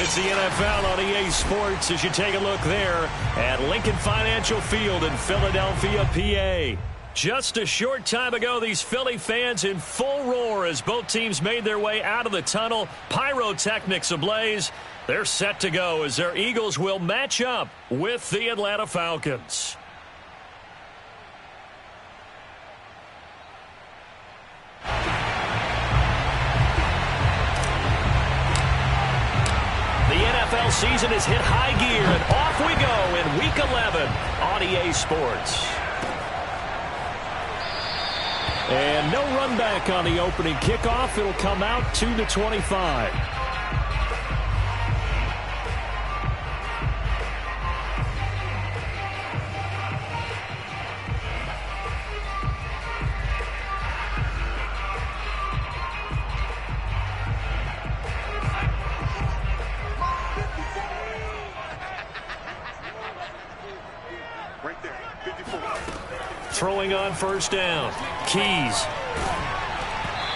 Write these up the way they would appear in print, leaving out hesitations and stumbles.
It's the NFL on EA Sports as you take a look there at Lincoln Financial Field in Philadelphia, PA. Just a short time ago, these Philly fans in full roar as both teams made their way out of the tunnel. Pyrotechnics ablaze. They're set to go as their Eagles will match up with the Atlanta Falcons. The NFL season has hit high gear, and off we go in Week 11 on EA Sports. And no run back on the opening kickoff. It'll come out to the 25. Throwing on first down. Keys.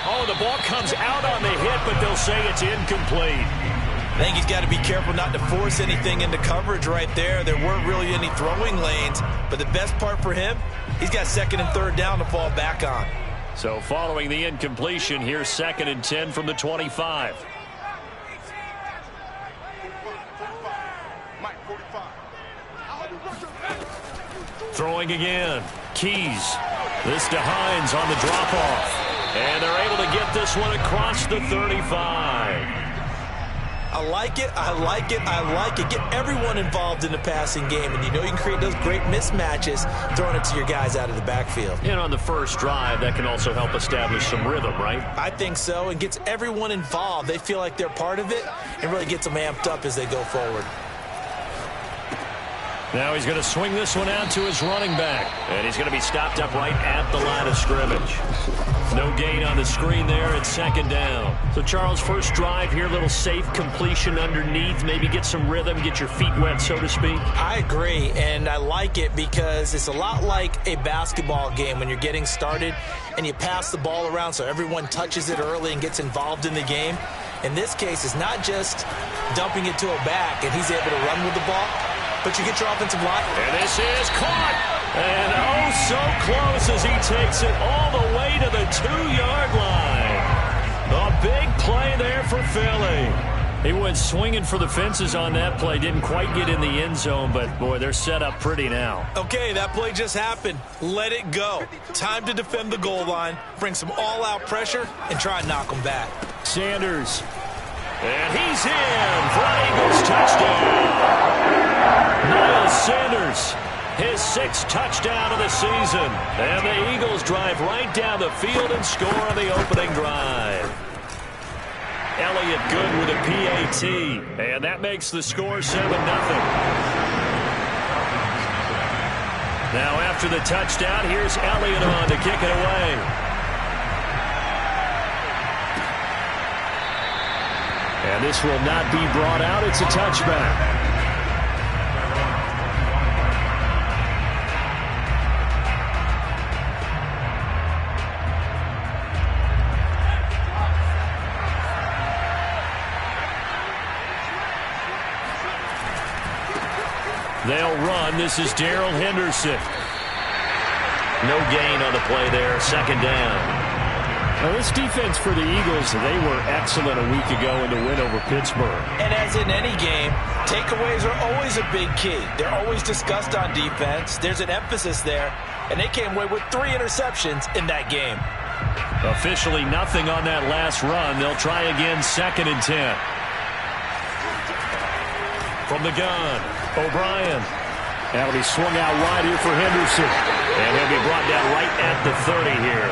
Oh, the ball comes out on the hit, but they'll say it's incomplete. I think he's got to be careful not to force anything into coverage right there. There weren't really any throwing lanes, but the best part for him, he's got second and third down to fall back on. So following the incompletion, here's 2nd and 10 from the 25. Throwing again. Keys. This to Hines on the drop-off. And they're able to get this one across the 35. I like it, I like it, I like it. Get everyone involved in the passing game, and you know you can create those great mismatches throwing it to your guys out of the backfield. And on the first drive, that can also help establish some rhythm, right? I think so, and gets everyone involved. They feel like they're part of it, and really gets them amped up as they go forward. Now he's going to swing this one out to his running back. And he's going to be stopped up right at the line of scrimmage. No gain on the screen there. It's 2nd down. So, Charles, first drive here, little safe completion underneath. Maybe get some rhythm, get your feet wet, so to speak. I agree, and I like it because it's a lot like a basketball game when you're getting started and you pass the ball around so everyone touches it early and gets involved in the game. In this case, it's not just dumping it to a back and he's able to run with the ball, but you get your offensive line. And this is caught. And oh, so close as he takes it all the way to the 2-yard line. A big play there for Philly. He went swinging for the fences on that play. Didn't quite get in the end zone, but, boy, they're set up pretty now. Okay, that play just happened. Let it go. Time to defend the goal line, bring some all-out pressure, and try and knock them back. Sanders. And he's in for an Eagles touchdown. Miles Sanders, his 6th touchdown of the season. And the Eagles drive right down the field and score on the opening drive. Elliott good with a PAT. And that makes the score 7-0. Now after the touchdown, here's Elliott on to kick it away. And this will not be brought out. It's a touchback. They'll run. This is Darrell Henderson. No gain on the play there. 2nd down. Now, this defense for the Eagles, they were excellent a week ago in the win over Pittsburgh. And as in any game, takeaways are always a big key. They're always discussed on defense. There's an emphasis there, and they came away with 3 interceptions in that game. Officially nothing on that last run. They'll try again, 2nd and 10. From the gun, O'Brien. That'll be swung out wide here for Henderson. And he'll be brought down right at the 30 here.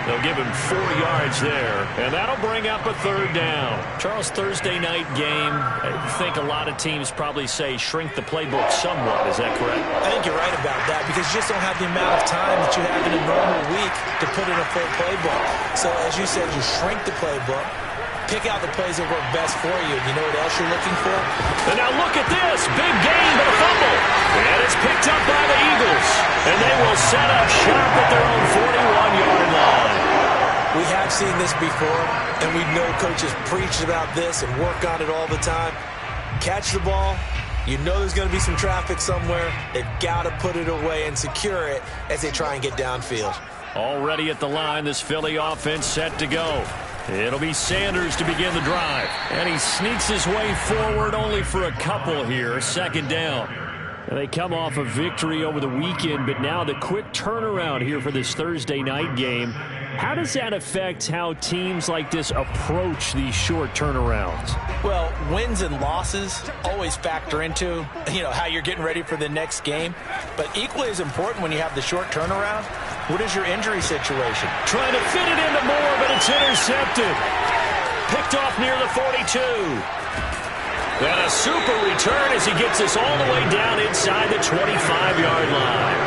They'll give him 4 yards there, and that'll bring up a 3rd down. Charles, Thursday night game, I think a lot of teams probably say shrink the playbook somewhat. Is that correct? I think you're right about that because you just don't have the amount of time that you have in a normal week to put in a full playbook. So, as you said, you shrink the playbook, pick out the plays that work best for you. You know what else you're looking for? And now look at this. Big gain, but a fumble. And it's picked up by the Eagles. And they will set up shop at their own 41-yard line. We have seen this before, and we know coaches preach about this and work on it all the time. Catch the ball. You know there's going to be some traffic somewhere. They've got to put it away and secure it as they try and get downfield. Already at the line, this Philly offense set to go. It'll be Sanders to begin the drive. And he sneaks his way forward only for a couple here. Second down. And they come off a victory over the weekend, but now the quick turnaround here for this Thursday night game. How does that affect how teams like this approach these short turnarounds? Well, wins and losses always factor into, how you're getting ready for the next game. But equally as important when you have the short turnaround, what is your injury situation? Trying to fit it into Moore, but it's intercepted. Picked off near the 42. And a super return as he gets us all the way down inside the 25-yard line.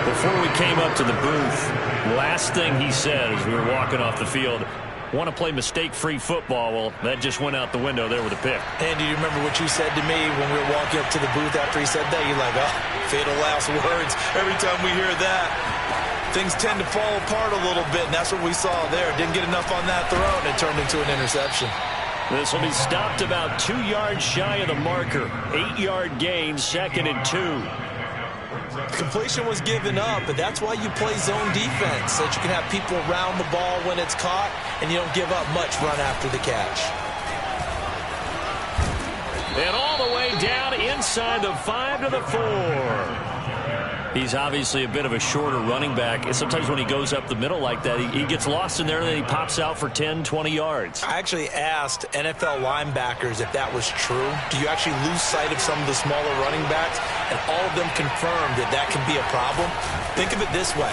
Before we came up to the booth, last thing he said as we were walking off the field, want to play mistake-free football. Well, that just went out the window there with a pick. And do you remember what you said to me when we were walking up to the booth after he said that? You're like, oh, fatal last words. Every time we hear that, things tend to fall apart a little bit, and that's what we saw there. Didn't get enough on that throw, and it turned into an interception. This will be stopped about 2 yards shy of the marker. 8-yard gain, 2nd and 2. Completion was given up, but that's why you play zone defense, so that you can have people around the ball when it's caught, and you don't give up much run after the catch. And all the way down inside the 5 to the 4. He's obviously a bit of a shorter running back. And sometimes when he goes up the middle like that, he gets lost in there, and then he pops out for 10, 20 yards. I actually asked NFL linebackers if that was true. Do you actually lose sight of some of the smaller running backs? And all of them confirmed that that can be a problem. Think of it this way.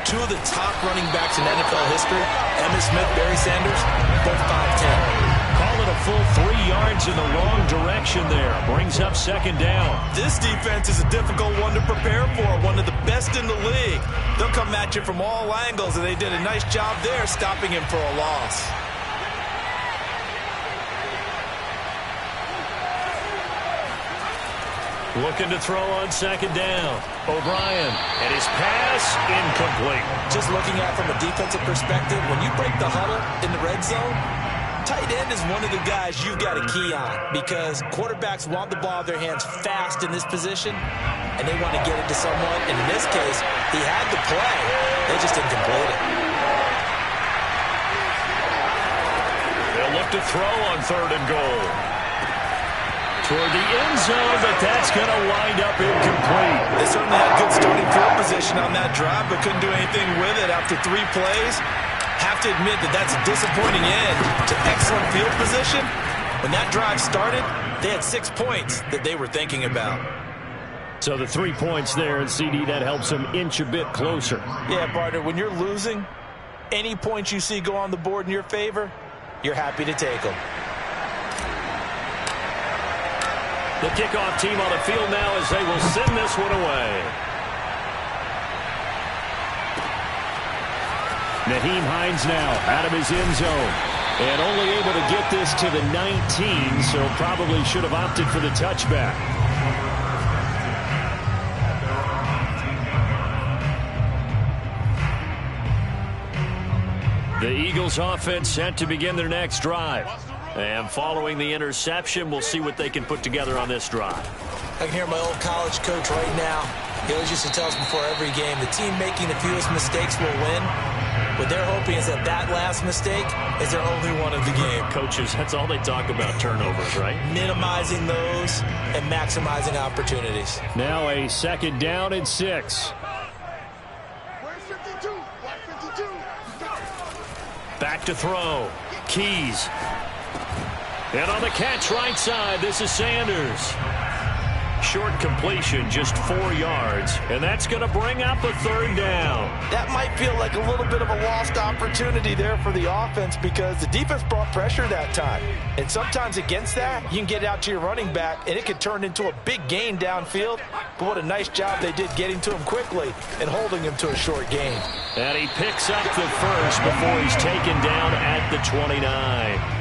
2 of the top running backs in NFL history, Emmitt Smith, Barry Sanders, both 5'10". Call it a full 3 yards in the wrong direction there. Brings up 2nd down. This defense is a difficult one to prepare for, one of the best in the league. They'll come at you from all angles, and they did a nice job there stopping him for a loss. Looking to throw on 2nd down. O'Brien, and his pass incomplete. Just looking at it from a defensive perspective, when you break the huddle in the red zone, tight end is one of the guys you've got a key on because quarterbacks want the ball in their hands fast in this position, and they want to get it to someone. And in this case, he had the play. They just didn't complete it. They'll look to throw on 3rd and goal. Toward the end zone, but that's going to wind up incomplete. They certainly had good starting field position on that drive, but couldn't do anything with it after 3 plays. Have to admit that that's a disappointing end to excellent field position. When that drive started, they had 6 points that they were thinking about. So the 3 points there, and CD, that helps them inch a bit closer. Yeah, partner, when you're losing, any points you see go on the board in your favor, you're happy to take them. The kickoff team on the field now as they will send this one away. Nyheim Hines now out of his end zone. And only able to get this to the 19, so probably should have opted for the touchback. The Eagles offense set to begin their next drive. And following the interception, we'll see what they can put together on this drive. I can hear my old college coach right now. He always used to tell us before every game, the team making the fewest mistakes will win. What they're hoping is that that last mistake is their only one of the game. Coaches, that's all they talk about, turnovers, right? Minimizing those and maximizing opportunities. Now a 2nd down and 6. Back to throw. Keys. And on the catch right side, this is Sanders. Short completion, just 4 yards. And that's going to bring up a 3rd down. That might feel like a little bit of a lost opportunity there for the offense because the defense brought pressure that time. And sometimes against that, you can get out to your running back, and it could turn into a big gain downfield. But what a nice job they did getting to him quickly and holding him to a short gain. And he picks up the first before he's taken down at the 29.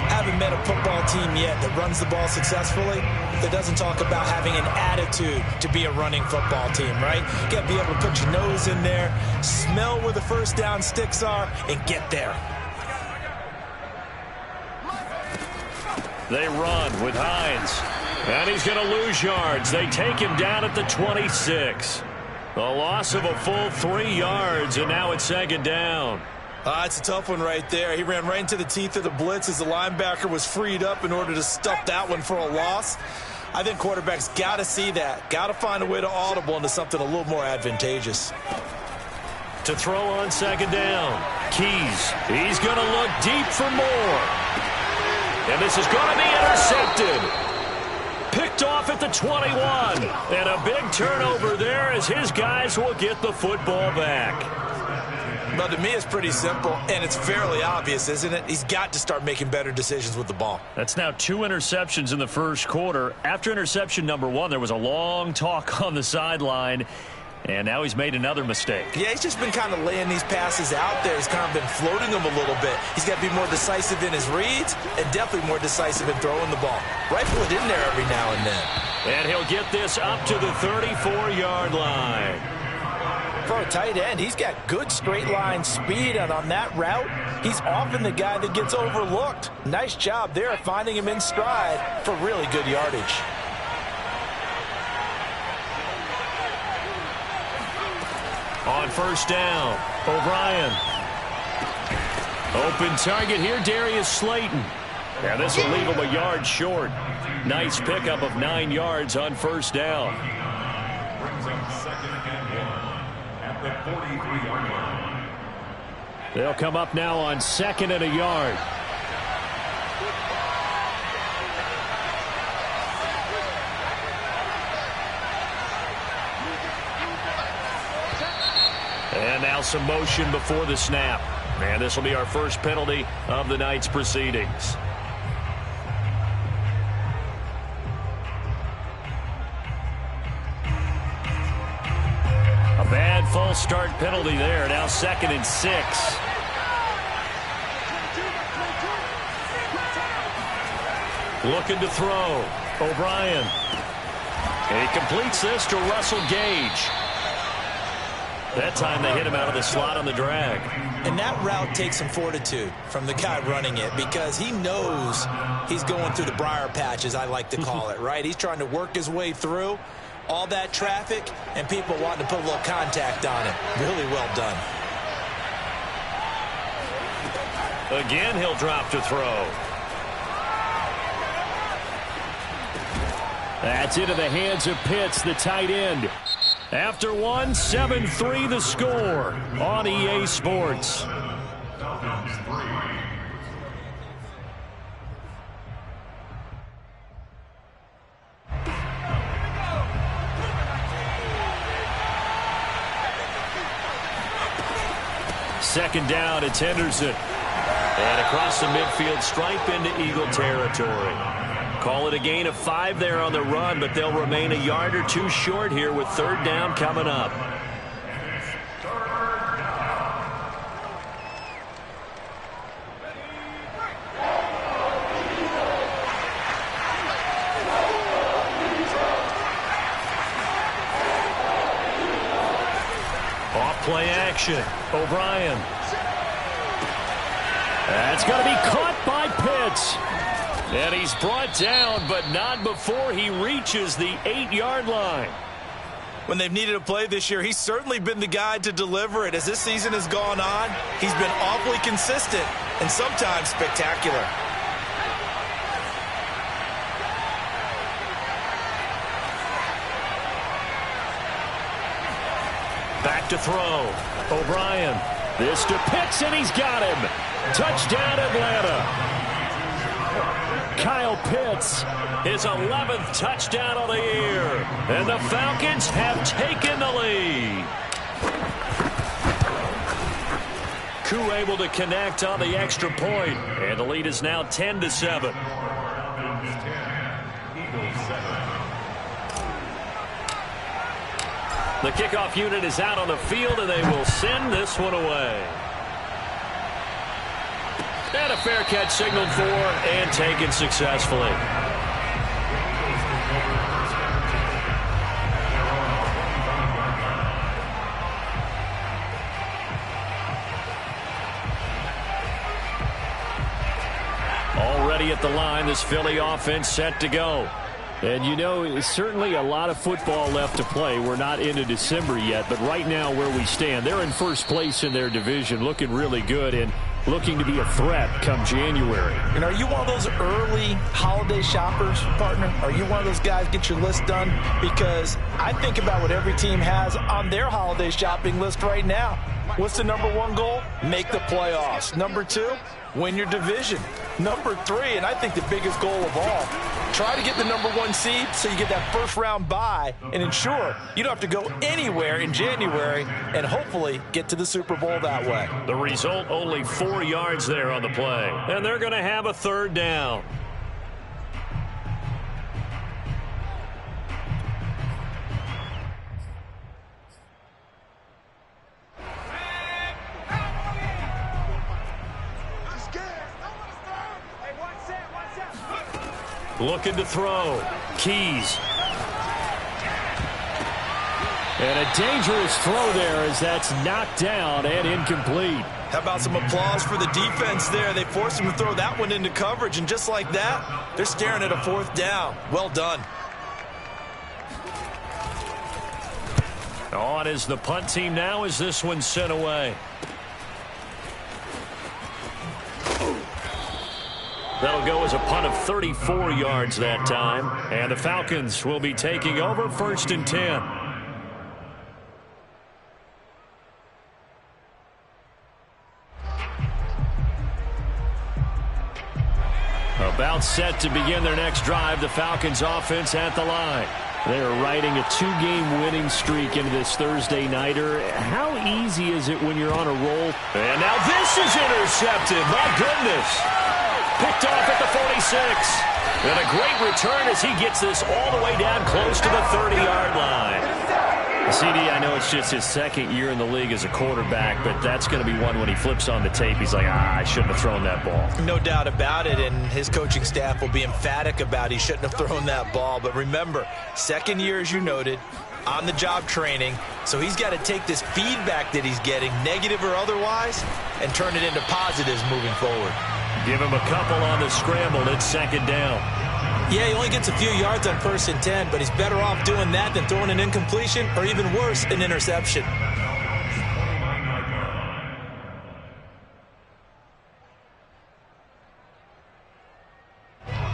Haven't met a football team yet that runs the ball successfully that doesn't talk about having an attitude to be a running football team, right? You got to be able to put your nose in there, smell where the first down sticks are, and get there. They run with Hines. And he's going to lose yards. They take him down at the 26. A loss of a full 3 yards, and now it's second down. It's a tough one right there. He ran right into the teeth of the blitz as the linebacker was freed up in order to stuff that one for a loss. I think quarterbacks got to see that. Got to find a way to audible into something a little more advantageous. To throw on second down. Keys. He's going to look deep for more. And this is going to be intercepted. Picked off at the 21. And a big turnover there as his guys will get the football back. Well, to me, it's pretty simple, and it's fairly obvious, isn't it? He's got to start making better decisions with the ball. That's now 2 interceptions in the first quarter. After interception number 1, there was a long talk on the sideline, and now he's made another mistake. Yeah, he's just been kind of laying these passes out there. He's kind of been floating them a little bit. He's got to be more decisive in his reads and definitely more decisive in throwing the ball. Rifle it in there every now and then. And he'll get this up to the 34-yard line. For a tight end, he's got good straight line speed, and on that route, he's often the guy that gets overlooked. Nice job there finding him in stride for really good yardage. On first down, O'Brien. Open target here, Darius Slayton. And this will leave him a yard short. Nice pickup of 9 yards on first down. They'll come up now on 2nd and a yard. And now some motion before the snap. And this will be our first penalty of the night's proceedings. A bad false start penalty there. Now 2nd and 6. Looking to throw. O'Brien. And he completes this to Russell Gage. That time they hit him out of the slot on the drag. And that route takes some fortitude from the guy running it because he knows he's going through the briar patch, as I like to call it, right? He's trying to work his way through all that traffic and people wanting to put a little contact on it. Really well done. Again, he'll drop to throw. That's into the hands of Pitts, the tight end. After one, 7-3 the score on EA Sports. Second down, it's Henderson. And across the midfield stripe into Eagle territory. Call it a gain of 5 there on the run, but they'll remain a yard or 2 short here with 3rd down coming up. Off play action. O'Brien. That's going to be caught by Pitts. And he's brought down, but not before he reaches the 8-yard line. When they've needed a play this year, he's certainly been the guy to deliver it. As this season has gone on, he's been awfully consistent and sometimes spectacular. Back to throw. O'Brien. This to Pitts, and he's got him. Touchdown, Atlanta. Kyle Pitts, his 11th touchdown of the year. And the Falcons have taken the lead. Koo able to connect on the extra point. And the lead is now 10-7. The kickoff unit is out on the field, and they will send this one away. And a fair catch signaled for and taken successfully. Already at the line, this Philly offense set to go. And you know, certainly a lot of football left to play. We're not into December yet, but right now where we stand, they're in first place in their division, looking really good and looking to be a threat come January. And are you one of those early holiday shoppers, partner? Are you one of those guys get your list done? Because I think about what every team has on their holiday shopping list right now. What's the number one goal? Make the playoffs. Number two, win your division. Number three, and I think the biggest goal of all, try to get the number one seed so you get that first round bye and ensure you don't have to go anywhere in January and hopefully get to the Super Bowl that way. The result, only 4 yards there on the play. And they're going to have a third down. Looking to throw. Keys. And a dangerous throw there as that's knocked down and incomplete. How about some applause for the defense there? They forced him to throw that one into coverage, and just like that, they're staring at a fourth down. Well done. On is the punt team now as this one's sent away. That'll go as a punt of 34 yards that time. And the Falcons will be taking over 1st and 10. About set to begin their next drive, the Falcons offense at the line. They're riding a 2-game winning streak into this Thursday nighter. How easy is it when you're on a roll? And now this is intercepted. My goodness. Picked off at the 46. And a great return as he gets this all the way down close to the 30-yard line. CD, I know it's just his second year in the league as a quarterback, but that's going to be one when he flips on the tape. He's like, I shouldn't have thrown that ball. No doubt about it, and his coaching staff will be emphatic about he shouldn't have thrown that ball. But remember, second year, as you noted, on-the-job training, so he's got to take this feedback that he's getting, negative or otherwise, and turn it into positives moving forward. Give him a couple on the scramble. It's 2nd down. Yeah, he only gets a few yards on 1st and 10, but he's better off doing that than throwing an incompletion or even worse, an interception.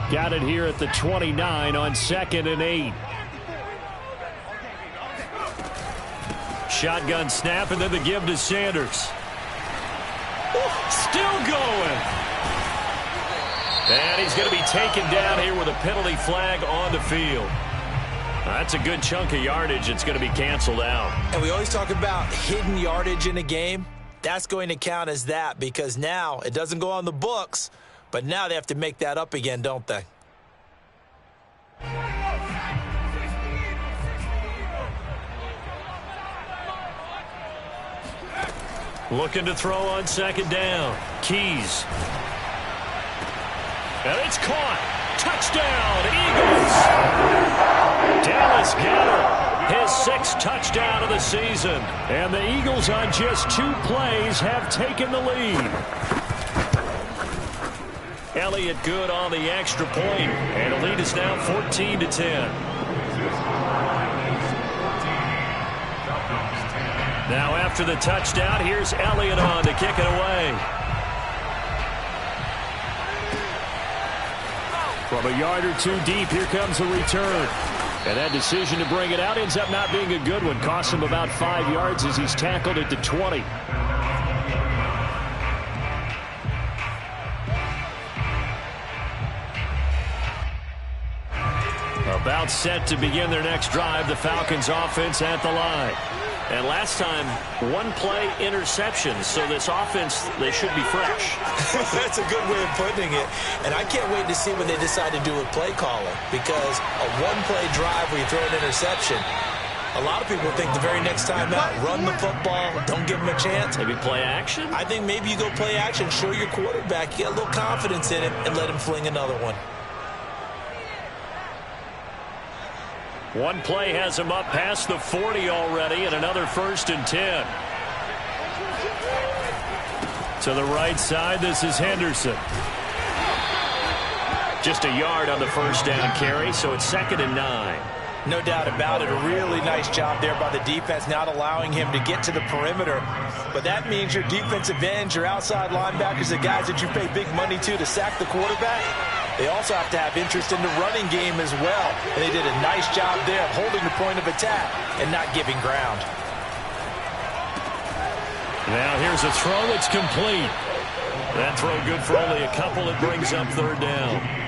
Got it here at the 29 on 2nd and 8. Shotgun snap and then the give to Sanders. Still going. And he's going to be taken down here with a penalty flag on the field. That's a good chunk of yardage. It's going to be canceled out. And we always talk about hidden yardage in a game. That's going to count as that because now it doesn't go on the books, but now they have to make that up again, don't they? Looking to throw on 2nd down. Keys. And it's caught. Touchdown, Eagles. Dallas Goedert, his 6th touchdown of the season. And the Eagles on just 2 plays have taken the lead. Elliott good on the extra point. And the lead is now 14-10. Now after the touchdown, here's Elliott on to kick it away. From a yard or 2 deep, here comes a return. And that decision to bring it out ends up not being a good one. Costs him about 5 yards as he's tackled at the 20. About set to begin their next drive, the Falcons offense at the line. And last time, 1-play interceptions, so this offense, they should be fresh. That's a good way of putting it. And I can't wait to see what they decide to do with play calling, because a 1-play drive where you throw an interception, A lot of people think the very next time out, run the football, don't give him a chance. Maybe play action? I think maybe you go play action, show your quarterback, you get a little confidence in him, and let him fling another one. One play has him up past the 40 already, and another 1st and 10. To the right side, this is Henderson. Just a yard on the 1st down carry, so it's 2nd and 9. No doubt about it. A really nice job there by the defense, not allowing him to get to the perimeter. But that means your defensive ends, your outside linebackers, the guys that you pay big money to sack the quarterback, they also have to have interest in the running game as well. And they did a nice job there of holding the point of attack and not giving ground. Now here's a throw. It's complete. That throw good for only a couple. It brings up 3rd down.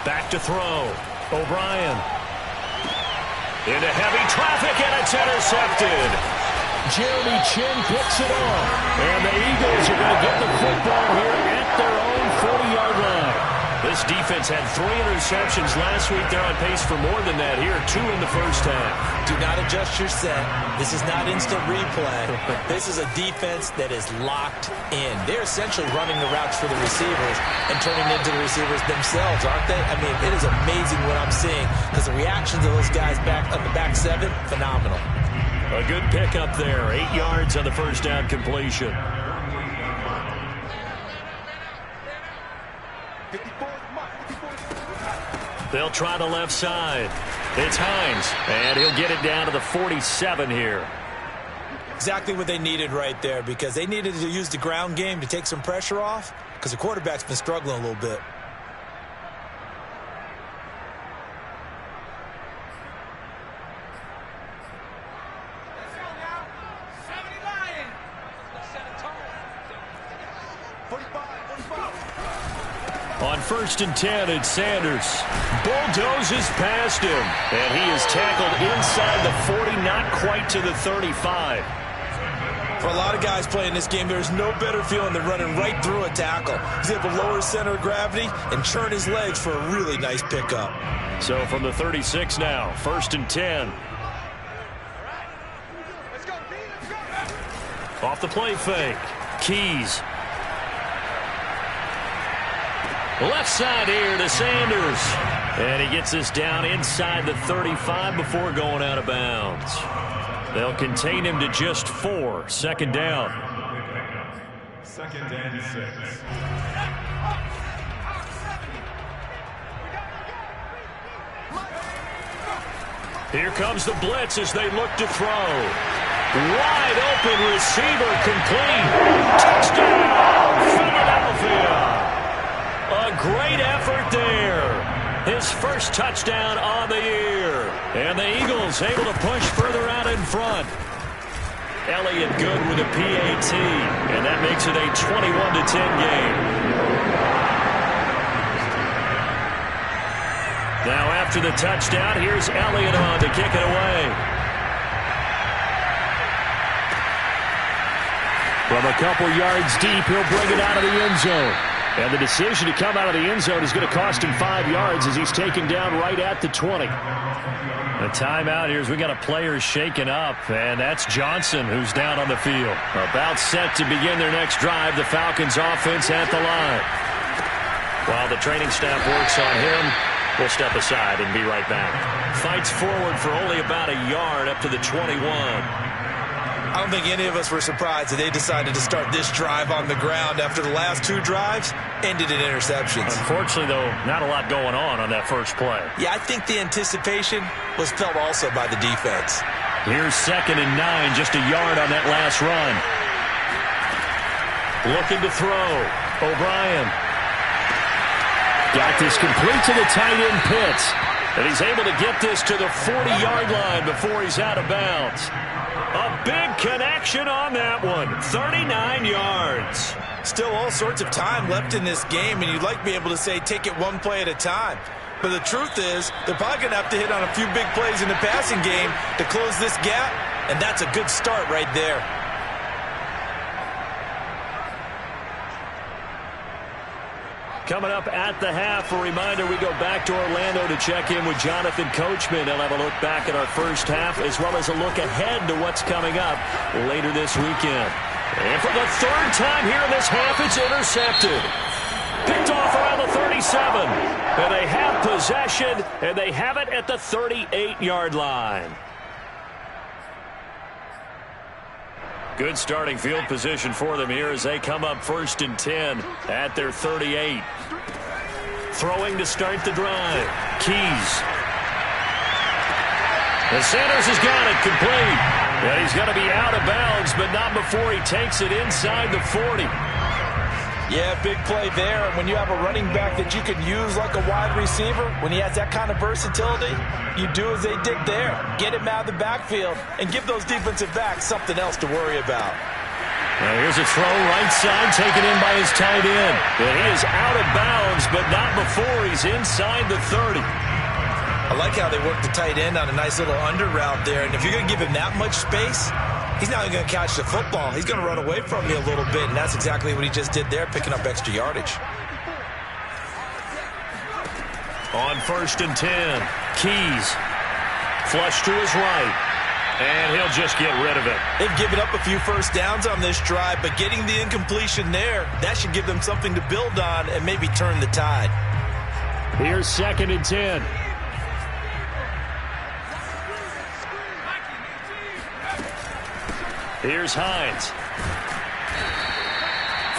Back to throw. O'Brien. Into heavy traffic, and it's intercepted. Jeremy Chin picks it off. And the Eagles are going to get the football here at their own 40-yard line. This defense had 3 interceptions last week. They're on pace for more than that here. 2 in the 1st half. Do not adjust your set. This is not instant replay. This is a defense that is locked in. They're essentially running the routes for the receivers and turning into the receivers themselves, aren't they? I mean, it is amazing what I'm seeing because the reactions of those guys back on the back 7, phenomenal. A good pickup there. 8 yards on the 1st down completion. They'll try the left side. It's Hines, and he'll get it down to the 47 here. Exactly what they needed right there because they needed to use the ground game to take some pressure off because the quarterback's been struggling a little bit. On 1st and 10, it's Sanders. Bulldozes past him, and he is tackled inside the 40, not quite to the 35. For a lot of guys playing this game, there's no better feeling than running right through a tackle. He's able to lower his center of gravity and churn his legs for a really nice pickup. So from the 36 now, 1st and 10. Off the play fake. Keys. Left side here to Sanders. And he gets this down inside the 35 before going out of bounds. They'll contain him to just 4. 2nd down. 2nd and 6. Here comes the blitz as they look to throw. Wide open receiver complete. Touchdown, Philadelphia. A great effort there. His 1st touchdown on the year. And the Eagles able to push further out in front. Elliott good with a PAT. And that makes it a 21-10 game. Now after the touchdown, here's Elliott on to kick it away. From a couple yards deep, he'll bring it out of the end zone. And the decision to come out of the end zone is going to cost him 5 yards as he's taken down right at the 20. A timeout here as we got a player shaken up, and that's Johnson who's down on the field. About set to begin their next drive, the Falcons offense at the line. While the training staff works on him, we'll step aside and be right back. Fights forward for only about a yard up to the 21. I don't think any of us were surprised that they decided to start this drive on the ground after the last 2 drives ended in interceptions. Unfortunately, though, not a lot going on that first play. Yeah, I think the anticipation was felt also by the defense. Here's 2nd and 9, just a yard on that last run. Looking to throw. O'Brien. Got this complete to the tight end Pitts. And he's able to get this to the 40-yard line before he's out of bounds. A big connection on that one. 39 yards. Still all sorts of time left in this game, and you'd like to be able to say take it one play at a time. But the truth is, they're probably going to have to hit on a few big plays in the passing game to close this gap, and that's a good start right there. Coming up at the half, a reminder, we go back to Orlando to check in with Jonathan Coachman. He'll have a look back at our first half as well as a look ahead to what's coming up later this weekend. And for the third time here in this half, it's intercepted. Picked off around the 37. And they have possession, and they have it at the 38-yard line. Good starting field position for them here as they come up 1st and 10 at their 38. Throwing to start the drive. Keys. And Sanders has got it complete. And he's going to be out of bounds, but not before he takes it inside the 40. Yeah, big play there. When you have a running back that you can use like a wide receiver, when he has that kind of versatility, you do as they did there. Get him out of the backfield and give those defensive backs something else to worry about. Now here's a throw right side taken in by his tight end. And he is out of bounds, but not before he's inside the 30. I like how they work the tight end on a nice little under route there. And if you're going to give him that much space, he's not going to catch the football. He's going to run away from you a little bit, and that's exactly what he just did there, picking up extra yardage. On 1st and 10, Keys. Flush to his right, and he'll just get rid of it. They've given up a few first downs on this drive, but getting the incompletion there, that should give them something to build on and maybe turn the tide. Here's 2nd and 10. Here's Hines.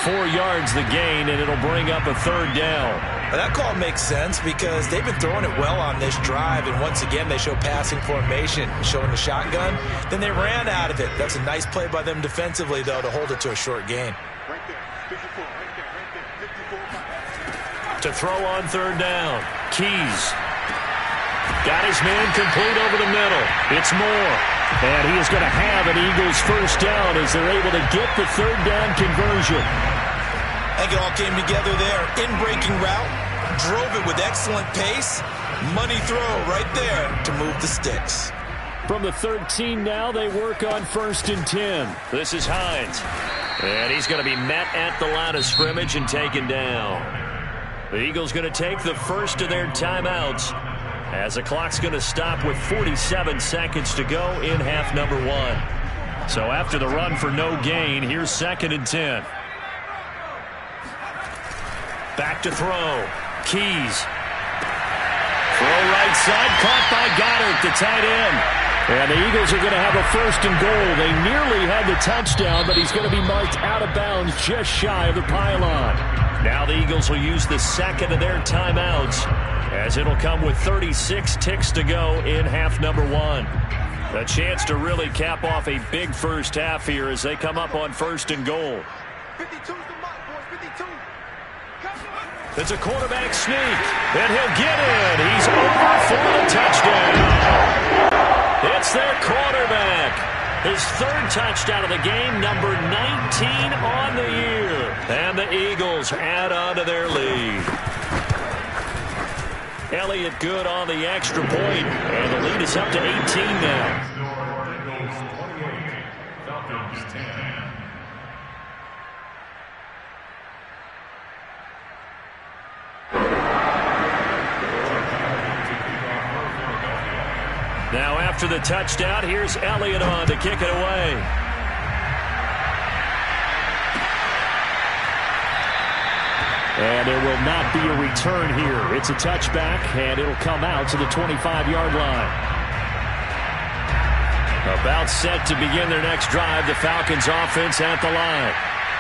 4 yards the gain, and it'll bring up a 3rd down. Well, that call makes sense because they've been throwing it well on this drive, and once again they show passing formation, showing the shotgun. Then they ran out of it. That's a nice play by them defensively, though, to hold it to a short gain. To throw on 3rd down, Keys. Got his man complete over the middle. It's Moore. And he is going to have an Eagles 1st down as they're able to get the 3rd down conversion. I think it all came together there. In-breaking route, drove it with excellent pace. Money throw right there to move the sticks. From the 13 now, they work on 1st and 10. This is Hines. And he's going to be met at the line of scrimmage and taken down. The Eagles going to take the first of their timeouts, as the clock's going to stop with 47 seconds to go in half number 1. So after the run for no gain, here's 2nd and 10. Back to throw. Keys. Throw right side, caught by Goddard, the tight end. And the Eagles are going to have a 1st and goal. They nearly had the touchdown, but he's going to be marked out of bounds just shy of the pylon. Now the Eagles will use the 2nd of their timeouts, as it'll come with 36 ticks to go in half number 1. A chance to really cap off a big first half here as they come up on 1st and goal. 52's the mark, boys, 52. It's a quarterback sneak, and he'll get in. He's over for the touchdown. It's their quarterback. His 3rd touchdown of the game, number 19 on the year. And the Eagles add on to their lead. Elliott good on the extra point, and the lead is up to 18 now. Now after the touchdown, here's Elliott on to kick it away. And there will not be a return here. It's a touchback, and it'll come out to the 25-yard line. About set to begin their next drive, the Falcons offense at the line.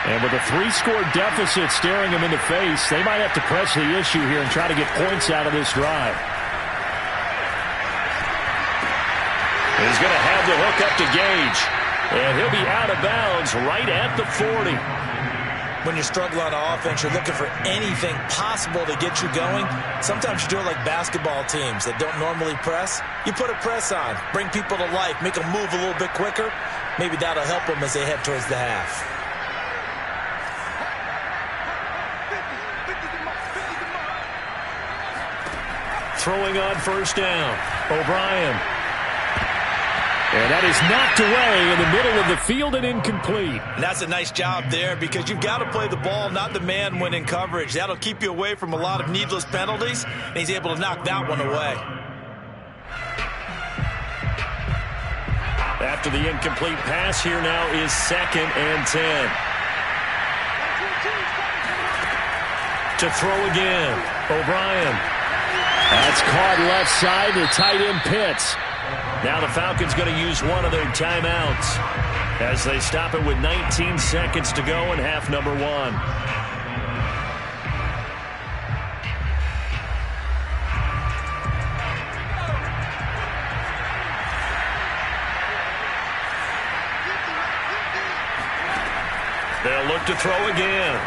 And with a 3-score deficit staring them in the face, they might have to press the issue here and try to get points out of this drive. He's going to have the hook up to Gage. And he'll be out of bounds right at the 40. When you struggle on offense, you're looking for anything possible to get you going. Sometimes you do it like basketball teams that don't normally press. You put a press on, bring people to life, make them move a little bit quicker. Maybe that'll help them as they head towards the half. throwing on first down. O'Brien. And that is knocked away in the middle of the field and incomplete. And that's a nice job there because you've got to play the ball, not the man when in coverage. That'll keep you away from a lot of needless penalties, and he's able to knock that one away. After the incomplete pass, here now is 2nd and 10. To throw again, O'Brien. That's caught left side, the tight end Pitts. Now the Falcons going to use one of their timeouts as they stop it with 19 seconds to go in half number 1. They'll look to throw again.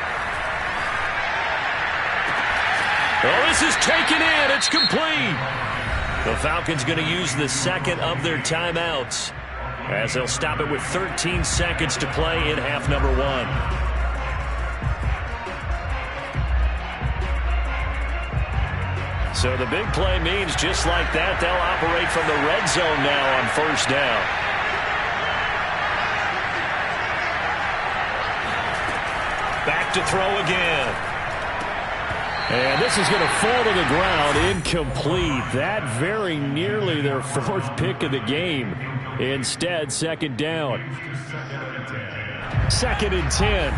Oh, this is taken in. It's complete. The Falcons going to use the second of their timeouts as they'll stop it with 13 seconds to play in half number 1. So the big play means just like that, they'll operate from the red zone now on first down. Back to throw again. And this is going to fall to the ground, incomplete. That very nearly their 4th pick of the game. Instead, 2nd down. 2nd and 10.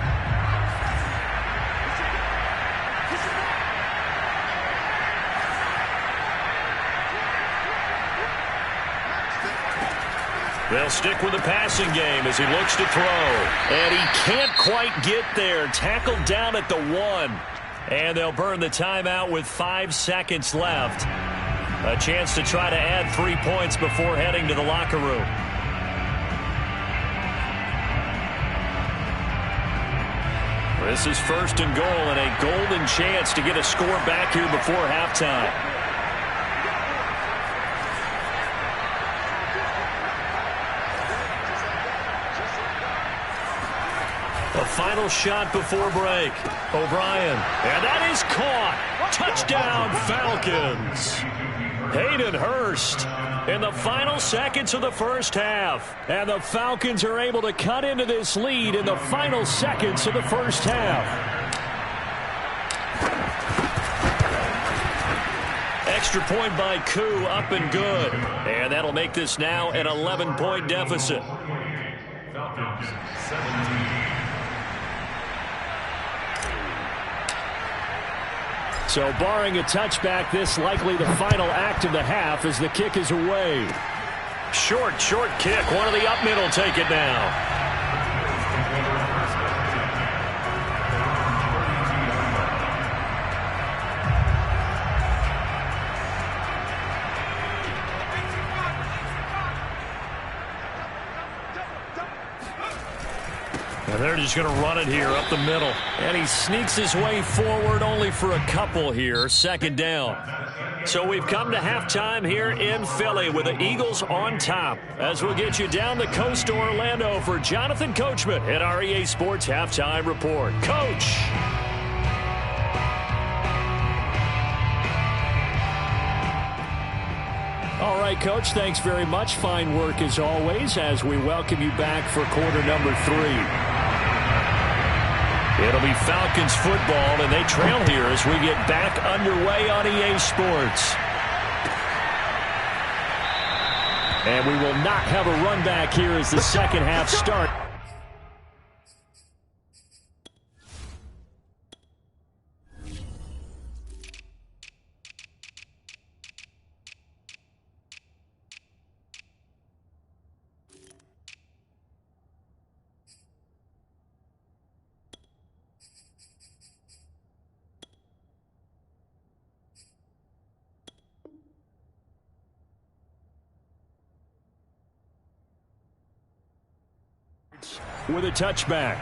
They'll stick with the passing game as he looks to throw. And he can't quite get there. Tackled down at the 1. And they'll burn the timeout with 5 seconds left. A chance to try to add 3 points before heading to the locker room. This is 1st and goal and a golden chance to get a score back here before halftime. A final shot before break. O'Brien. And that is caught. Touchdown, Falcons. Hayden Hurst in the final seconds of the first half. And the Falcons are able to cut into this lead in the final seconds of the first half. Extra point by Koo, up and good. And that'll make this now an 11-point deficit. Falcons 17. So barring a touchback, this likely the final act of the half as the kick is away. Short kick. One of the up mid will take it now. And they're just going to run it here up the middle. And he sneaks his way forward only for a couple here. 2nd down. So we've come to halftime here in Philly with the Eagles on top. As we'll get you down the coast to Orlando for Jonathan Coachman at our EA Sports Halftime Report. Coach. All right, Coach, thanks very much. Fine work as always as we welcome you back for quarter number 3. It'll be Falcons football, and they trail here as we get back underway on EA Sports. And we will not have a run back here as the second half starts. With a touchback.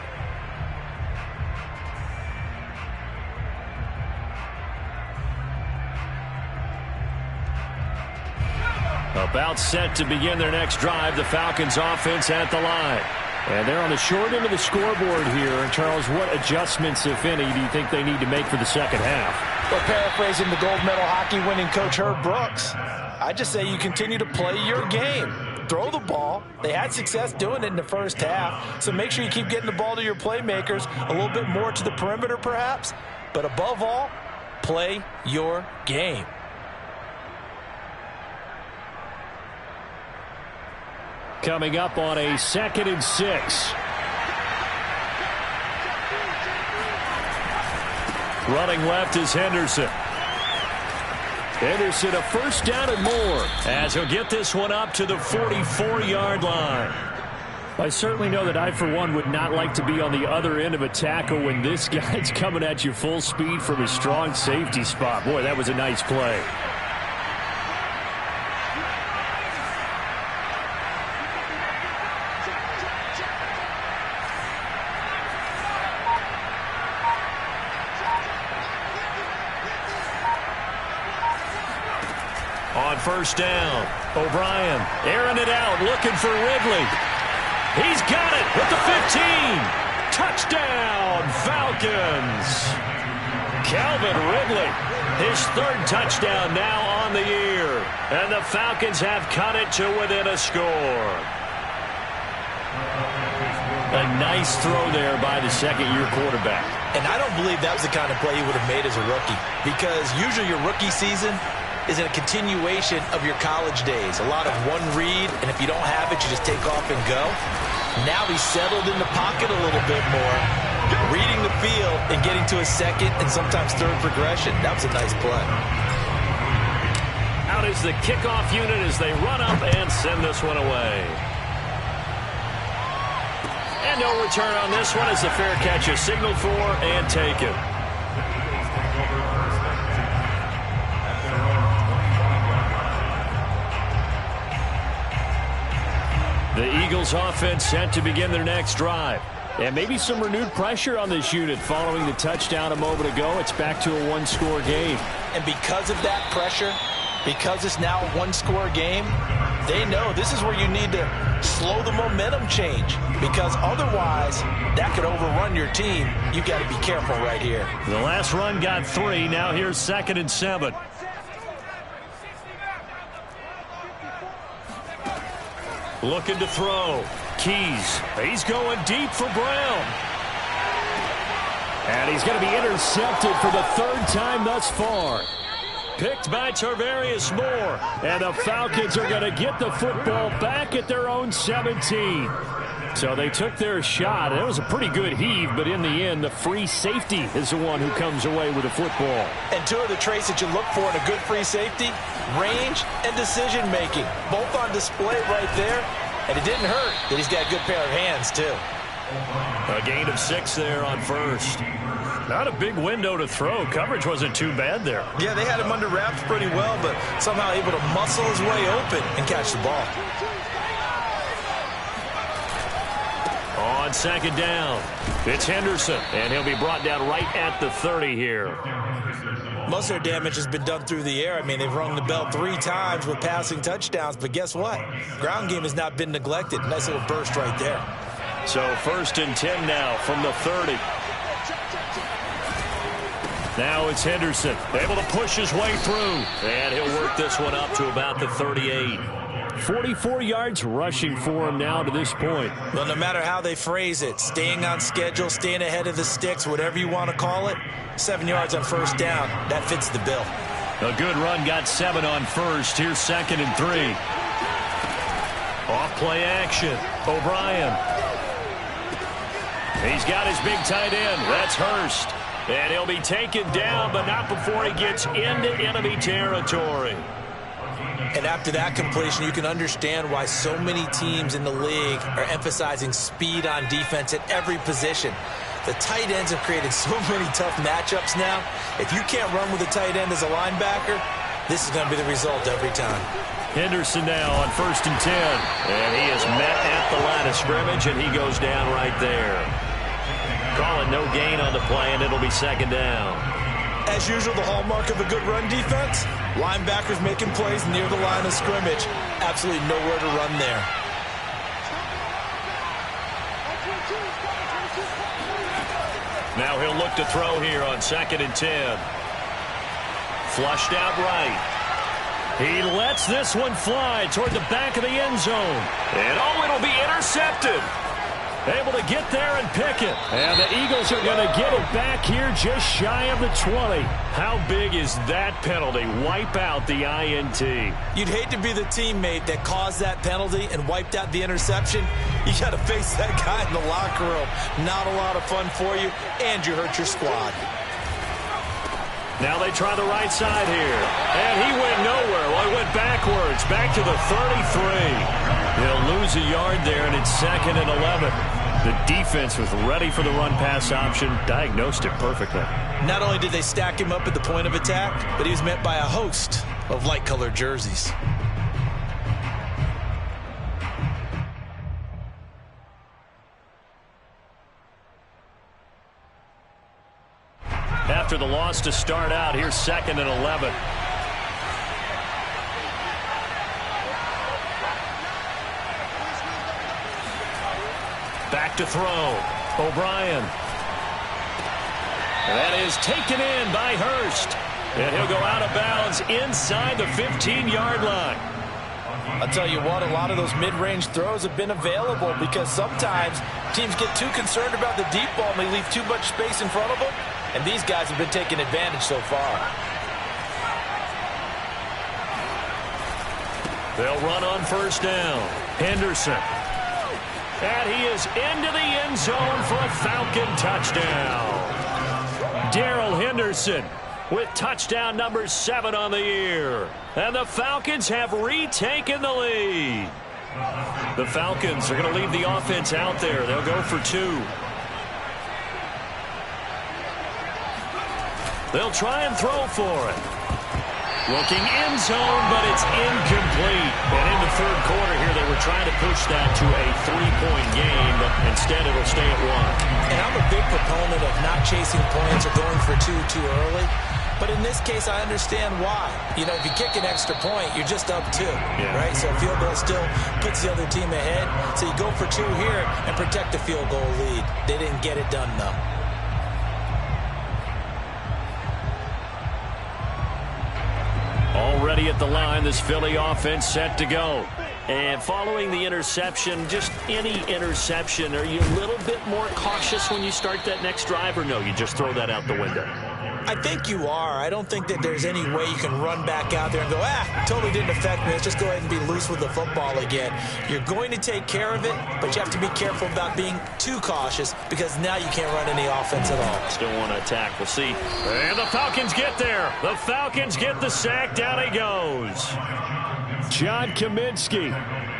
About set to begin their next drive. The Falcons offense at the line. And they're on the short end of the scoreboard here. And Charles, what adjustments, if any, do you think they need to make for the second half? Well, paraphrasing the gold medal hockey winning coach Herb Brooks, I just say you continue to play your game. Throw the ball. They had success doing it in the first half, so make sure you keep getting the ball to your playmakers, a little bit more to the perimeter perhaps, but above all, play your game. Coming up on a 2nd and 6. Running left is Henderson. Henderson, a first down and more, as he'll get this one up to the 44-yard line. I certainly know that I, for one, would not like to be on the other end of a tackle when this guy's coming at you full speed from a strong safety spot. Boy, that was a nice play. On first down, O'Brien airing it out, looking for Ridley. He's got it at the 15. Touchdown, Falcons. Calvin Ridley, his 3rd touchdown now on the year. And the Falcons have cut it to within a score. A nice throw there by the second-year quarterback. And I don't believe that was the kind of play he would have made as a rookie, because usually your rookie season is a continuation of your college days. A lot of one read, and if you don't have it, you just take off and go. Now he's settled in the pocket a little bit more, reading the field and getting to his 2nd and sometimes 3rd progression. That was a nice play. Out is the kickoff unit as they run up and send this one away. And no return on this one as the fair catch is signaled for and taken. The Eagles offense set to begin their next drive. And maybe some renewed pressure on this unit following the touchdown a moment ago. It's back to a one-score game. And because of that pressure, because it's now a one-score game, they know this is where you need to slow the momentum change, because otherwise that could overrun your team. You've got to be careful right here. The last run got 3. Now here's 2nd and 7. Looking to throw. Keys. He's going deep for Brown. And he's going to be intercepted for the 3rd time thus far. Picked by Tarvarius Moore. And the Falcons are going to get the football back at their own 17. So they took their shot. It was a pretty good heave, but in the end, the free safety is the one who comes away with the football. And 2 of the traits that you look for in a good free safety, range and decision-making, both on display right there. And it didn't hurt that he's got a good pair of hands, too. A gain of 6 there on first. Not a big window to throw. Coverage wasn't too bad there. Yeah, they had him under wraps pretty well, but somehow able to muscle his way open and catch the ball. On 2nd down, it's Henderson, and he'll be brought down right at the 30 here. Most of their damage has been done through the air. I mean, they've rung the bell 3 times with passing touchdowns, but guess what? Ground game has not been neglected. Nice little burst right there. So 1st and 10 now from the 30. Now it's Henderson, able to push his way through, and he'll work this one up to about the 38. 44 yards rushing for him now to this point. Well, no matter how they phrase it, staying on schedule, staying ahead of the sticks, whatever you want to call it, 7 yards on first down, that fits the bill. A good run, got 7 on first. Here's 2nd and 3. Off play action, O'Brien. He's got his big tight end, that's Hurst. And he'll be taken down, but not before he gets into enemy territory. And after that completion, you can understand why so many teams in the league are emphasizing speed on defense at every position. The tight ends have created so many tough matchups now. If you can't run with a tight end as a linebacker, this is going to be the result every time. Henderson now on 1st and 10. And he is met at the line of scrimmage, and he goes down right there. Call it no gain on the play, and it'll be 2nd down. As usual, the hallmark of a good run defense, linebackers making plays near the line of scrimmage. Absolutely nowhere to run there. Now he'll look to throw here on 2nd and 10. Flushed out right. He lets this one fly toward the back of the end zone. And it'll be intercepted. Able to get there and pick it. And the Eagles are going to get it back here just shy of the 20. How big is that penalty? Wipe out the INT. You'd hate to be the teammate that caused that penalty and wiped out the interception. You got to face that guy in the locker room. Not a lot of fun for you, and you hurt your squad. Now they try the right side here. And he went nowhere. Well, he went backwards, back to the 33. He'll lose a yard there, and it's 2nd and 11. The defense was ready for the run-pass option, diagnosed it perfectly. Not only did they stack him up at the point of attack, but he was met by a host of light-colored jerseys. After the loss to start out, here's 2nd and 11. Back to throw. O'Brien. And that is taken in by Hurst. And he'll go out of bounds inside the 15-yard line. I'll tell you what, a lot of those mid-range throws have been available because sometimes teams get too concerned about the deep ball and they leave too much space in front of them. And these guys have been taking advantage so far. They'll run on 1st down. Henderson. And he is into the end zone for a Falcon touchdown. Darrell Henderson with touchdown number 7 on the year. And the Falcons have retaken the lead. The Falcons are going to leave the offense out there. They'll go for 2. They'll try and throw for it. Looking end zone, but it's incomplete. And in the 3rd quarter here, they were trying to push that to a 3-point game, but instead it'll stay at 1. And I'm a big proponent of not chasing points or going for 2 too early. But in this case, I understand why. You know, if you kick an extra point, you're just up 2, right? So a field goal still puts the other team ahead. So you go for 2 here and protect the field goal lead. They didn't get it done, though. Already at the line, this Philly offense set to go. And following the interception, just any interception, are you a little bit more cautious when you start that next drive, or no, you just throw that out the window? I think you are. I don't think that there's any way you can run back out there and go, totally didn't affect me. Let's just go ahead and be loose with the football again. You're going to take care of it, but you have to be careful about being too cautious because now you can't run any offense at all. Still want to attack. We'll see. And the Falcons get there. The Falcons get the sack. Down he goes. John Kaminsky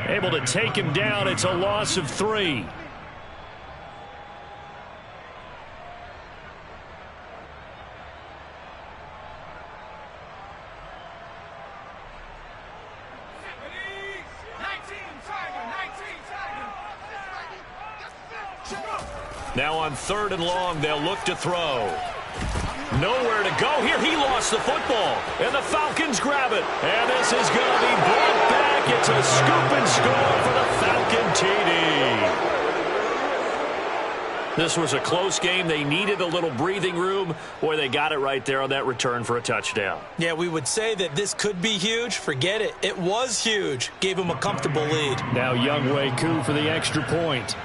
able to take him down. It's a loss of 3. Now on 3rd and long, they'll look to throw. Nowhere to go here. He lost the football. And the Falcons grab it. And this is going to be brought back. It's a scoop and score for the Falcon TD. This was a close game. They needed a little breathing room. Boy, they got it right there on that return for a touchdown. Yeah, we would say that this could be huge. Forget it. It was huge. Gave them a comfortable lead. Now Wk11 for the extra point.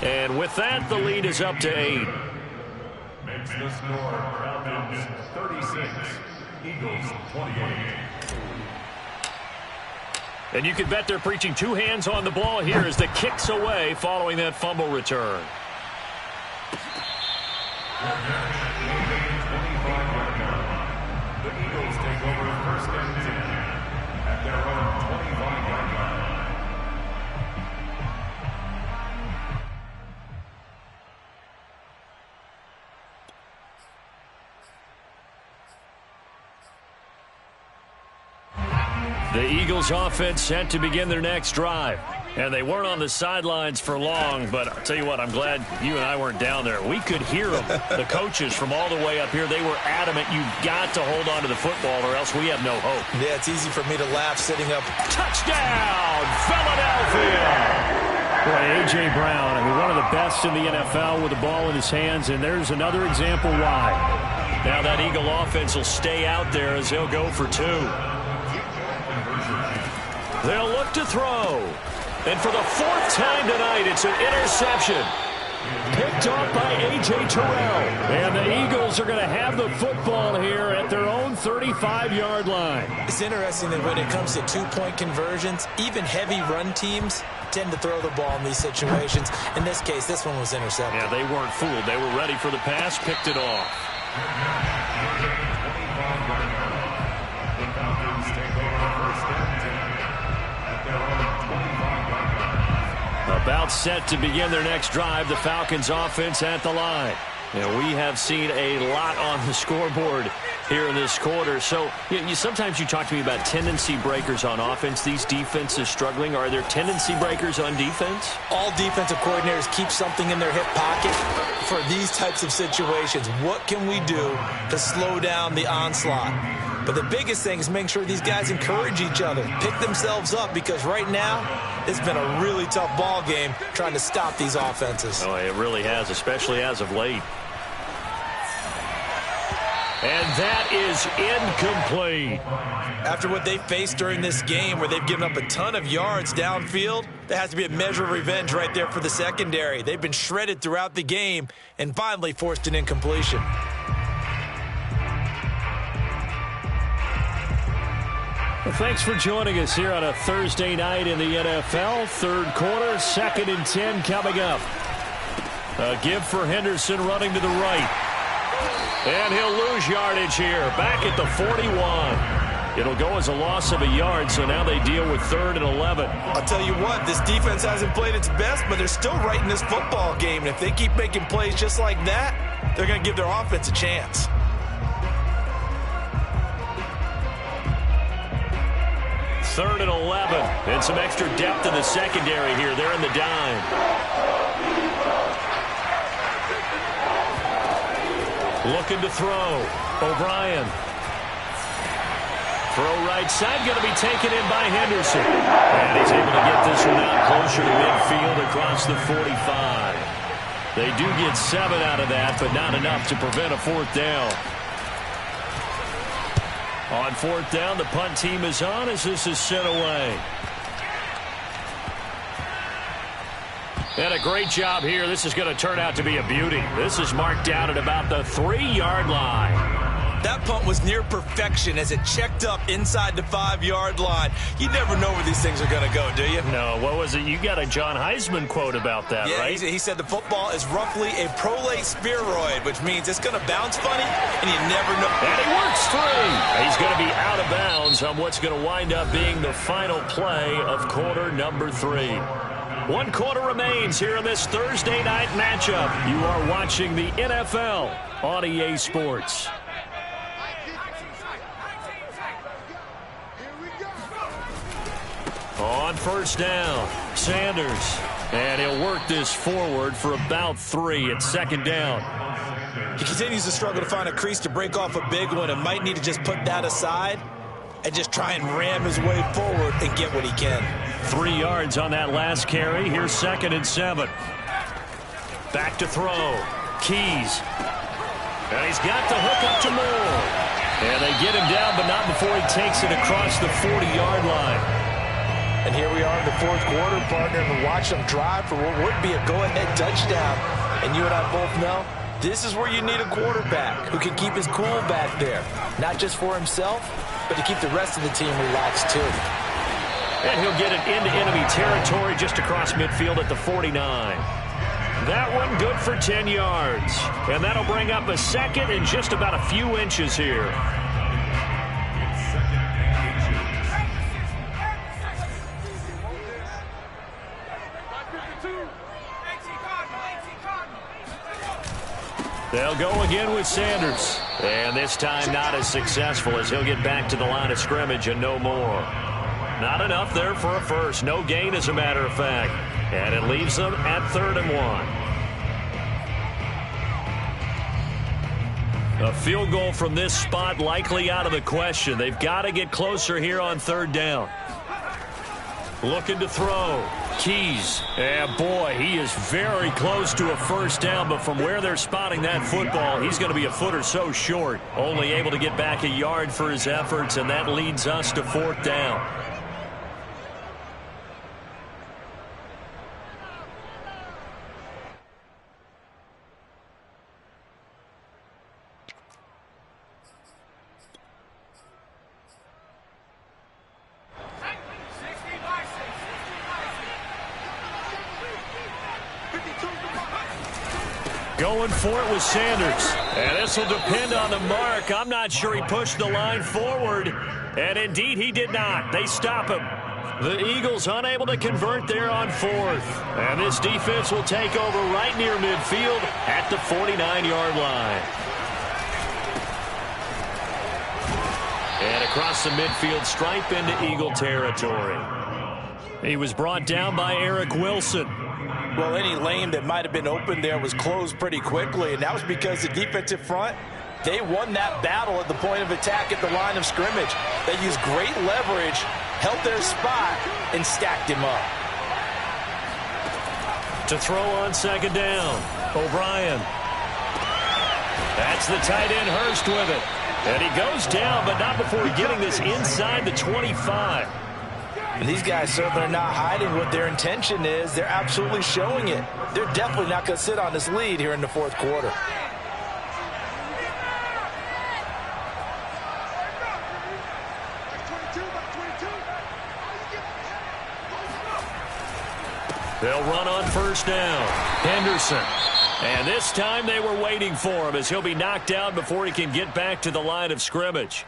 And with that, the lead is up to 8. Makes the score Falcons 36, Eagles 28. And you can bet they're preaching 2 hands on the ball here as the kick's away following that fumble return. The Eagles take over 1st and 10 at their own 25-yard line. The Eagles offense set to begin their next drive. And they weren't on the sidelines for long, but I'll tell you what, I'm glad you and I weren't down there. We could hear them, the coaches from all the way up here. They were adamant, you've got to hold on to the football or else we have no hope. Yeah, it's easy for me to laugh sitting up. Touchdown, Philadelphia! Boy, A.J. Brown, I mean, one of the best in the NFL with the ball in his hands, and there's another example why. Now that Eagle offense will stay out there as they'll go for 2. They'll look to throw. And for the 4th time tonight, it's an interception. Picked off by A.J. Terrell. And the Eagles are going to have the football here at their own 35-yard line. It's interesting that when it comes to 2-point conversions, even heavy run teams tend to throw the ball in these situations. In this case, this one was intercepted. Yeah, they weren't fooled. They were ready for the pass, picked it off. About set to begin their next drive, the Falcons offense at the line. And we have seen a lot on the scoreboard here in this quarter. So sometimes you talk to me about tendency breakers on offense. These defenses struggling. Are there tendency breakers on defense? All defensive coordinators keep something in their hip pocket for these types of situations. What can we do to slow down the onslaught? But the biggest thing is making sure these guys encourage each other, pick themselves up, because right now it's been a really tough ball game trying to stop these offenses. Oh, it really has, especially as of late. And that is incomplete. After what they faced during this game where they've given up a ton of yards downfield, there has to be a measure of revenge right there for the secondary. They've been shredded throughout the game and finally forced an incompletion. Well, thanks for joining us here on a Thursday night in the NFL. 3rd quarter, 2nd and 10 coming up. A give for Henderson running to the right. And he'll lose yardage here, back at the 41. It'll go as a loss of a yard, so now they deal with 3rd and 11. I'll tell you what, this defense hasn't played its best, but they're still right in this football game. And if they keep making plays just like that, they're going to give their offense a chance. Third and 11, and some extra depth in the secondary here. They're in the dime. Looking to throw. O'Brien. Throw right side, going to be taken in by Henderson. And he's able to get this one out closer to midfield across the 45. They do get 7 out of that, but not enough to prevent a 4th down. On 4th down, the punt team is on as this is sent away. And a great job here. This is going to turn out to be a beauty. This is marked down at about the 3-yard line. That punt was near perfection as it checked up inside the 5-yard line. You never know where these things are going to go, do you? No, what was it? You got a John Heisman quote about that, yeah, right? He said the football is roughly a prolate spheroid, which means it's going to bounce funny, and you never know. And he works free. He's going to be out of bounds on what's going to wind up being the final play of quarter number 3. 1 quarter remains here in this Thursday night matchup. You are watching the NFL on EA Sports. On 1st down, Sanders. And he'll work this forward for about 3 at 2nd down. He continues to struggle to find a crease to break off a big one and might need to just put that aside and just try and ram his way forward and get what he can. 3 yards on that last carry. Here's 2nd and 7. Back to throw. Keys. And he's got the hook up to Moore. And they get him down, but not before he takes it across the 40-yard line. And here we are in the 4th quarter, partner, and watch them drive for what would be a go-ahead touchdown. And you and I both know this is where you need a quarterback who can keep his cool back there, not just for himself, but to keep the rest of the team relaxed too. And he'll get it into enemy territory just across midfield at the 49. That one good for 10 yards. And that'll bring up a 2nd and just about a few inches here. They'll go again with Sanders. And this time not as successful as he'll get back to the line of scrimmage and no more. Not enough there for a first. No gain, as a matter of fact. And it leaves them at 3rd and 1. A field goal from this spot likely out of the question. They've got to get closer here on 3rd down. Looking to throw. Keys. And boy, he is very close to a first down, but from where they're spotting that football, he's going to be a foot or so short. Only able to get back a yard for his efforts, and that leads us to 4th down. Going for it with Sanders. And this will depend on the mark. I'm not sure he pushed the line forward. And indeed, he did not. They stop him. The Eagles unable to convert there on 4th. And this defense will take over right near midfield at the 49-yard line. And across the midfield stripe into Eagle territory. He was brought down by Eric Wilson. Well, any lane that might have been open there was closed pretty quickly, and that was because the defensive front, they won that battle at the point of attack at the line of scrimmage. They used great leverage, held their spot, and stacked him up. To throw on 2nd down, O'Brien. That's the tight end Hurst with it. And he goes down, but not before getting this inside the 25. And these guys certainly are not hiding what their intention is. They're absolutely showing it. They're definitely not going to sit on this lead here in the 4th quarter. They'll run on 1st down. Henderson. And this time they were waiting for him as he'll be knocked down before he can get back to the line of scrimmage.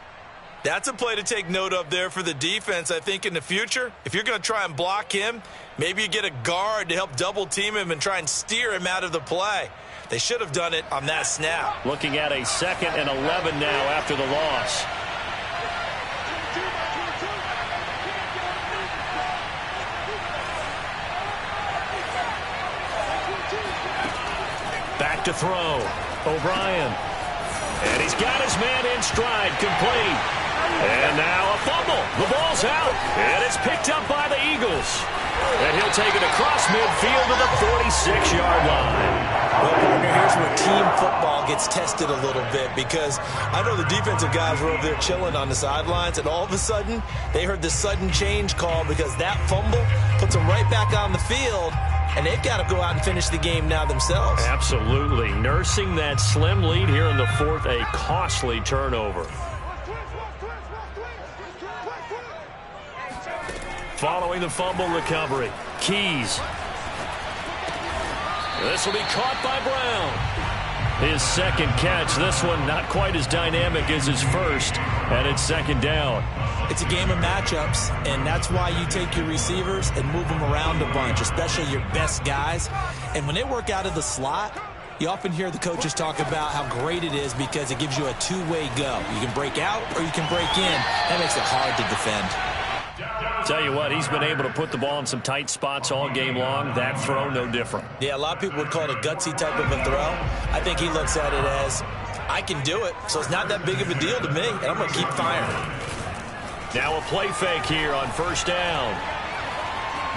That's a play to take note of there for the defense, I think, in the future. If you're going to try and block him, maybe you get a guard to help double-team him and try and steer him out of the play. They should have done it on that snap. Looking at a 2nd and 11 now after the loss. Back to throw. O'Brien. And he's got his man in stride, complete. And now a fumble. The ball's out. And it's picked up by the Eagles. And he'll take it across midfield to the 46-yard line. Well, partner, here's where team football gets tested a little bit, because I know the defensive guys were over there chilling on the sidelines, and all of a sudden they heard this sudden change call because that fumble puts them right back on the field. And they've got to go out and finish the game now themselves. Absolutely. Nursing that slim lead here in the 4th, a costly turnover. Following the fumble recovery, Keys. This will be caught by Brown. His 2nd catch. This one not quite as dynamic as his first, and it's 2nd down. It's a game of matchups, and that's why you take your receivers and move them around a bunch, especially your best guys. And when they work out of the slot, you often hear the coaches talk about how great it is because it gives you a two-way go. You can break out or you can break in. That makes it hard to defend. Tell you what, he's been able to put the ball in some tight spots all game long. That throw, no different. Yeah, a lot of people would call it a gutsy type of a throw. I think he looks at it as, I can do it, so it's not that big of a deal to me, and I'm going to keep firing. Now a play fake here on 1st down.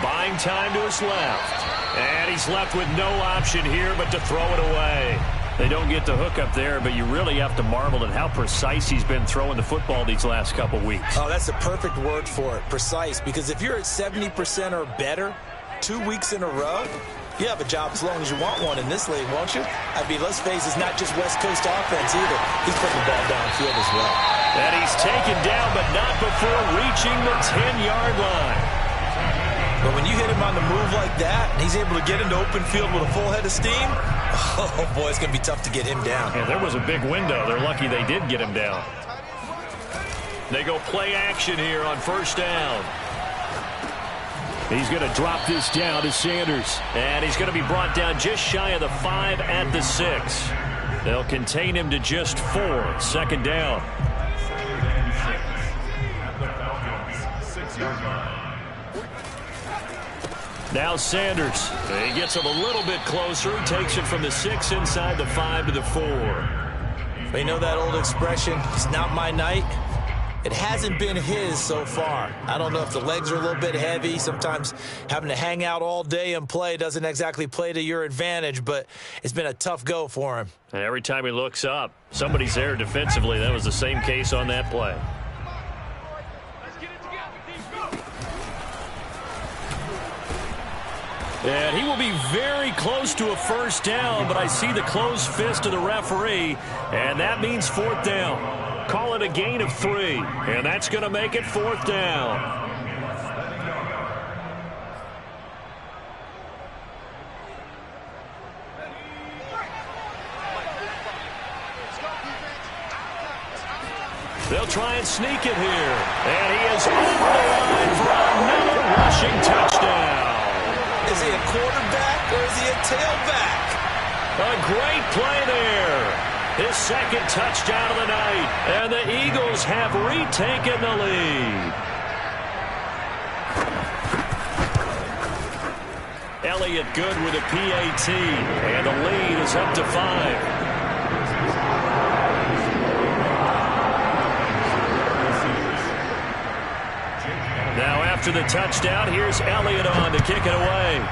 Buying time to his left. And he's left with no option here but to throw it away. They don't get the hook up there, but you really have to marvel at how precise he's been throwing the football these last couple weeks. Oh, that's the perfect word for it, precise. Because if you're at 70% or better 2 weeks in a row, you have a job as long as you want one in this league, won't you? I mean, let's face it, it's not just West Coast offense either. He's putting the ball downfield as well. And he's taken down, but not before reaching the 10-yard line. But when you hit him on the move like that, and he's able to get into open field with a full head of steam, oh, boy, it's going to be tough to get him down. Yeah, there was a big window. They're lucky they did get him down. They go play action here on 1st down. He's going to drop this down to Sanders. And he's going to be brought down just shy of the 5 at the 6. They'll contain him to just 4. 2nd down. At the Falcons' 6-yard line. Now Sanders. He gets him a little bit closer. He takes it from the 6 inside the 5 to the 4. Well, you know that old expression, it's not my night? It hasn't been his so far. I don't know if the legs are a little bit heavy. Sometimes having to hang out all day and play doesn't exactly play to your advantage, but it's been a tough go for him. And every time he looks up, somebody's there defensively. That was the same case on that play. And he will be very close to a first down, but I see the closed fist of the referee, and that means 4th down. Call it a gain of 3, and that's going to make it 4th down. They'll try and sneak it here, and he is over the line for another rushing touchdown. Is he a quarterback or is he a tailback? A great play there. His second touchdown of the night, and the Eagles have retaken the lead. Elliott good with a PAT, and the lead is up to 5. Now after the touchdown, here's Elliott on to kick it away.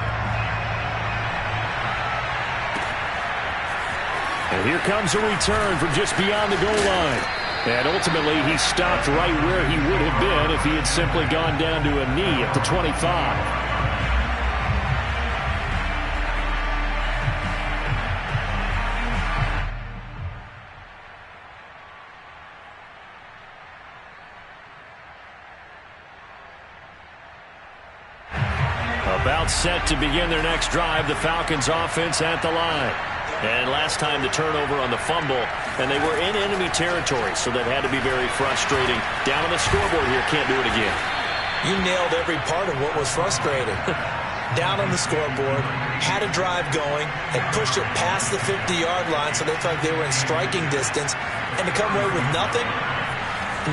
And here comes a return from just beyond the goal line. And ultimately, he stopped right where he would have been if he had simply gone down to a knee at the 25. About set to begin their next drive, the Falcons offense at the line. And last time the turnover on the fumble, and they were in enemy territory, so that had to be very frustrating. Down on the scoreboard here, can't do it again. You nailed every part of what was frustrating. Down on the scoreboard, had a drive going, had pushed it past the 50-yard line, so they felt like they were in striking distance, and to come away with nothing,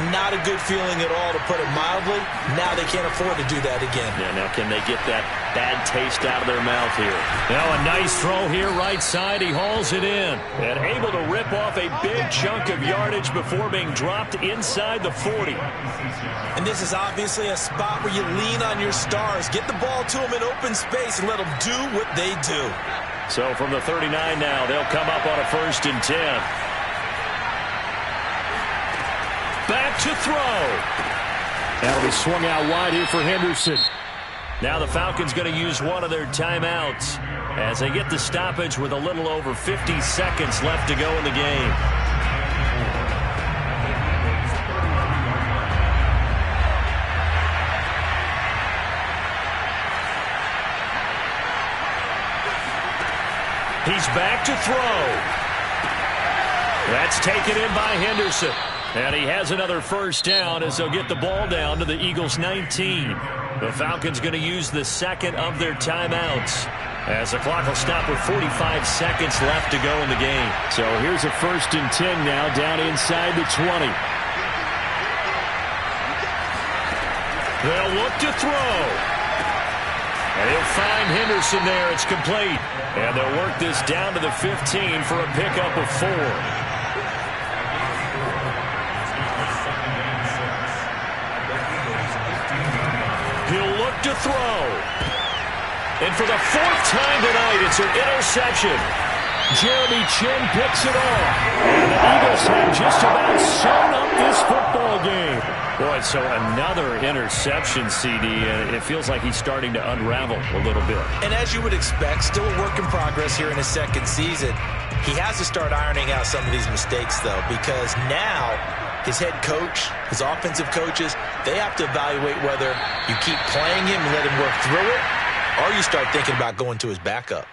not a good feeling at all, to put it mildly. Now they can't afford to do that again. Yeah, now can they get that bad taste out of their mouth here? Now a nice throw here, right side. He hauls it in. And able to rip off a big chunk of yardage before being dropped inside the 40. And this is obviously a spot where you lean on your stars. Get the ball to them in open space and let them do what they do. So from the 39 now, they'll come up on a 1st and 10. Back to throw. That'll be swung out wide here for Henderson. Now the Falcons going to use one of their timeouts as they get the stoppage with a little over 50 seconds left to go in the game. He's back to throw. That's taken in by Henderson. And he has another first down as they'll get the ball down to the Eagles' 19. The Falcons going to use the second of their timeouts as the clock will stop with 45 seconds left to go in the game. So here's a 1st and 10 now down inside the 20. They'll look to throw. And he'll find Henderson there. It's complete. And they'll work this down to the 15 for a pickup of 4. He'll look to throw. And for the 4th time tonight, it's an interception. Jeremy Chin picks it off. And the Eagles have just about sewn up this football game. Boy, so another interception, CD. It feels like he's starting to unravel a little bit. And as you would expect, still a work in progress here in his 2nd season. He has to start ironing out some of these mistakes, though, because now his head coach, his offensive coaches, they have to evaluate whether you keep playing him and let him work through it, or you start thinking about going to his backup.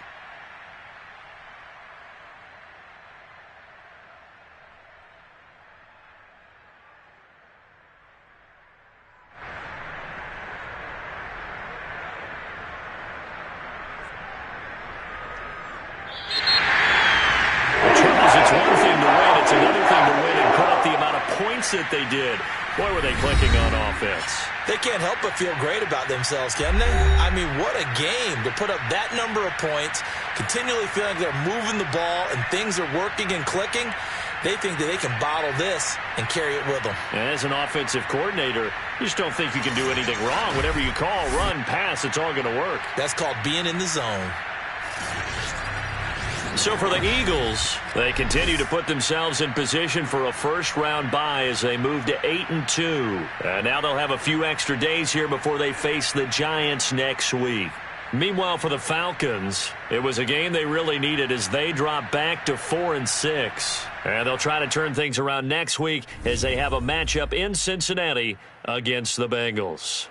It's one thing to win, it's another thing to win and put up the amount of points that they did. Boy, were they clicking on offense. They can't help but feel great about themselves, can they? I mean, what a game to put up that number of points, continually feeling they're moving the ball and things are working and clicking. They think that they can bottle this and carry it with them. As an offensive coordinator, you just don't think you can do anything wrong. Whatever you call, run, pass, it's all going to work. That's called being in the zone. So for the Eagles, they continue to put themselves in position for a first-round bye as they move to 8-2. And now they'll have a few extra days here before they face the Giants next week. Meanwhile, for the Falcons, it was a game they really needed as they drop back to 4-6. And they'll try to turn things around next week as they have a matchup in Cincinnati against the Bengals.